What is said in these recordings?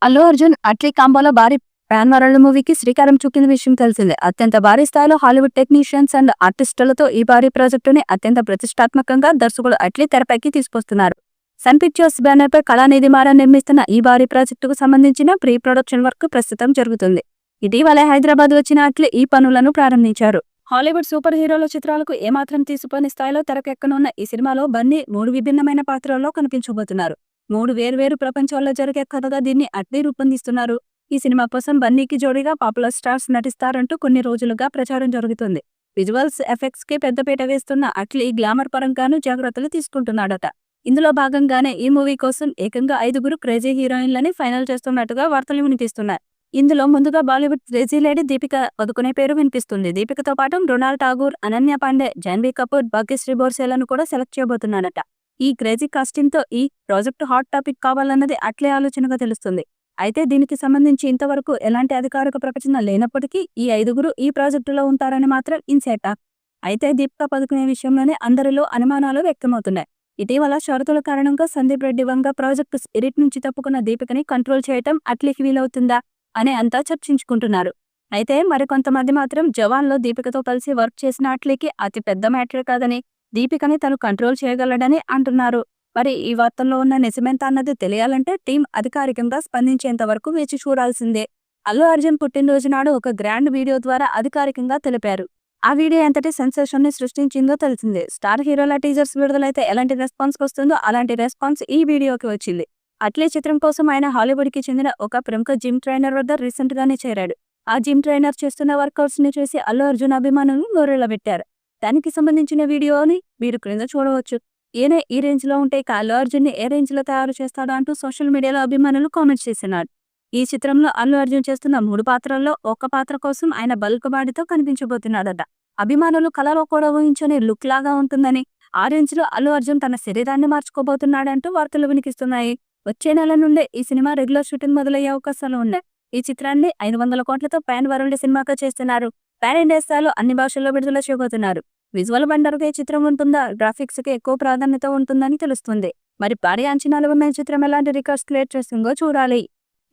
అల్లు అర్జున్ అట్లీ కాంబోలో భారీ pan world మూవీకి శ్రీకారం చుక్కిన విషయం తెలిసిందే. అత్యంత భారీ స్థాయిలో హాలీవుడ్ టెక్నీషియన్స్ అండ్ ఆర్టిస్టులతో ఈ భారీ ప్రాజెక్టుని అత్యంత ప్రతిష్టాత్మకంగా దర్శకుడు అట్లీ తెరపైకి తీసుకొస్తున్నారు. సన్ పిక్చర్స్ బ్యానర్ పై కళానిధి మారన్ నిర్మిస్తున్న ఈ భారీ ప్రాజెక్టుకు సంబంధించిన ప్రీ ప్రొడక్షన్ వర్క్ ప్రస్తుతం జరుగుతుంది. ఇటీవలే హైదరాబాద్ వచ్చిన అట్లీ ఈ పనులను ప్రారంభించారు. హాలీవుడ్ సూపర్ హీరోల చిత్రాలకు ఏమాత్రం తీసిపోని స్థాయిలో తెరకెక్కనున్న ఈ సినిమాలో బన్నీ 3 విభిన్నమైన పాత్రల్లో కనిపించబోతున్నారు. 3 వేర్వేరు ప్రపంచాల్లో జరిగే కథగా దీన్ని అట్లీ రూపొందిస్తున్నారు. ఈ సినిమా కోసం బన్నీకి జోడీగా పాపులర్ స్టార్స్ నటిస్తారంటూ కొన్ని రోజులుగా ప్రచారం జరుగుతుంది. విజువల్స్ ఎఫెక్ట్స్ కి పెద్దపీట వేస్తున్న అట్లీ గ్లామర్ పరంగానూ జాగ్రత్తలు తీసుకుంటున్నాడట. ఇందులో భాగంగానే ఈ మూవీ కోసం ఏకంగా 5 క్రేజీ హీరోయిన్లని ఫైనల్ చేస్తున్నట్టుగా వార్తలు వినిపిస్తున్నాయి. ఇందులో ముందుగా బాలీవుడ్ క్రేజీ లేడీ దీపిక పదుకునే పేరు వినిపిస్తుంది. దీపికతో పాటు మృణాల్ ఠాగూర్, అనన్య పాండే, జాన్వీ కపూర్, భాగ్యశ్రీ బోర్సేలను కూడా సెలెక్ట్ చేయబోతున్నాడట. ఈ క్రేజీ కాస్టింగ్ తో ఈ ప్రాజెక్టు హాట్ టాపిక్ కావాలన్నది అట్లీ ఆలోచనగా తెలుస్తుంది. అయితే దీనికి సంబంధించి ఇంతవరకు ఎలాంటి అధికారిక ప్రకటన లేనప్పటికీ ఈ 5 ఈ ప్రాజెక్టులో ఉంటారని మాత్రం ఇన్సైట్ టాక్. అయితే దీపిక పదుకునే విషయంలోనే అందరిలో అనుమానాలు వ్యక్తమవుతున్నాయి. ఇటీవల షరతుల కారణంగా సందీప్ రెడ్డి వంగ ప్రాజెక్టు స్పిరిట్ నుంచి తప్పుకున్న దీపికని కంట్రోల్ చేయటం అట్లీకి వీలవుతుందా అని అంతా చర్చించుకుంటున్నారు. అయితే మరికొంతమంది మాత్రం జవాన్లో దీపికతో కలిసి వర్క్ చేసిన అట్లీకి అతి పెద్ద మ్యాటర్ కాదని, దీపికని తను కంట్రోల్ చేయగలడని అంటున్నారు. మరి ఈ వార్తల్లో ఉన్న నిజమెంత అన్నది తెలియాలంటే టీం అధికారికంగా స్పందించేంత వరకు వేచి చూడాల్సిందే. అల్లు అర్జున్ పుట్టినరోజు నాడు ఒక గ్రాండ్ వీడియో ద్వారా అధికారికంగా తెలిపారు. ఆ వీడియో ఎంతటి సెన్సేషన్ ని సృష్టించిందో తెలిసిందే. స్టార్ హీరోల టీజర్స్ విడుదలైతే ఎలాంటి రెస్పాన్స్ వస్తుందో అలాంటి రెస్పాన్స్ ఈ వీడియోకి వచ్చింది. అట్లీ చిత్రం కోసం ఆయన హాలీవుడ్ కి చెందిన ఒక ప్రముఖ జిమ్ ట్రైనర్ వద్ద రీసెంట్ గానే చేరాడు. ఆ జిమ్ ట్రైనర్ చేస్తున్న వర్కౌట్స్ ని చూసి అల్లు అర్జున్ అభిమానులు నోరెళ్లబెట్టారు. దానికి సంబంధించిన వీడియోని మీరు క్రింద చూడవచ్చు. ఈయన ఈ రేంజ్ లో ఉంటే అల్లు అర్జున్ ని ఏ రేంజ్ లో తయారు చేస్తాడో అంటూ సోషల్ మీడియాలో అభిమానులు కామెంట్స్ చేస్తున్నారు. ఈ చిత్రంలో అల్లు అర్జున్ చేస్తున్న 3 పాత్రల్లో ఒక్క పాత్ర కోసం ఆయన బల్క్ బాడీతో కనిపించబోతున్నాడట. అభిమానులు కళలో కూడా ఊహించని లుక్ లాగా ఉంటుందని, ఆ రేంజ్ లో అల్లు అర్జున్ తన శరీరాన్ని మార్చుకోబోతున్నాడంటూ వార్తలు వినిపిస్తున్నాయి. వచ్చే నెల నుండే ఈ సినిమా రెగ్యులర్ షూటింగ్ మొదలయ్యే అవకాశాలు ఉన్నాయి. ఈ చిత్రాన్ని 500 కోట్లతో పాన్ వరల్డ్ సినిమాగా చేస్తున్నారు. పాన్ ఇండియా స్థాయిలో అన్ని భాషల్లో విడుదల చేయబోతున్నారు. విజువల్ బండర్గా ఈ చిత్రం ఉంటుందా, గ్రాఫిక్స్ కి ఎక్కువ ప్రాధాన్యత ఉంటుందని తెలుస్తుంది. మరి భారీ అంచనాలు ఉన్న ఈ చిత్రం ఎలాంటి రికార్డ్స్ క్రియేట్ చేస్తుందో చూడాలి.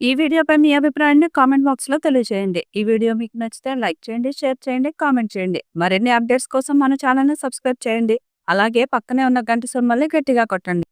ఈ వీడియోపై మీ అభిప్రాయాన్ని కామెంట్ బాక్స్ లో తెలియజేయండి. ఈ వీడియో మీకు నచ్చితే లైక్ చేయండి, షేర్ చేయండి, కామెంట్ చేయండి. మరిన్ని అప్డేట్స్ కోసం మన ఛానల్ ని సబ్స్క్రైబ్ చేయండి. అలాగే పక్కనే ఉన్న గంట సింబల్ని గట్టిగా కొట్టండి.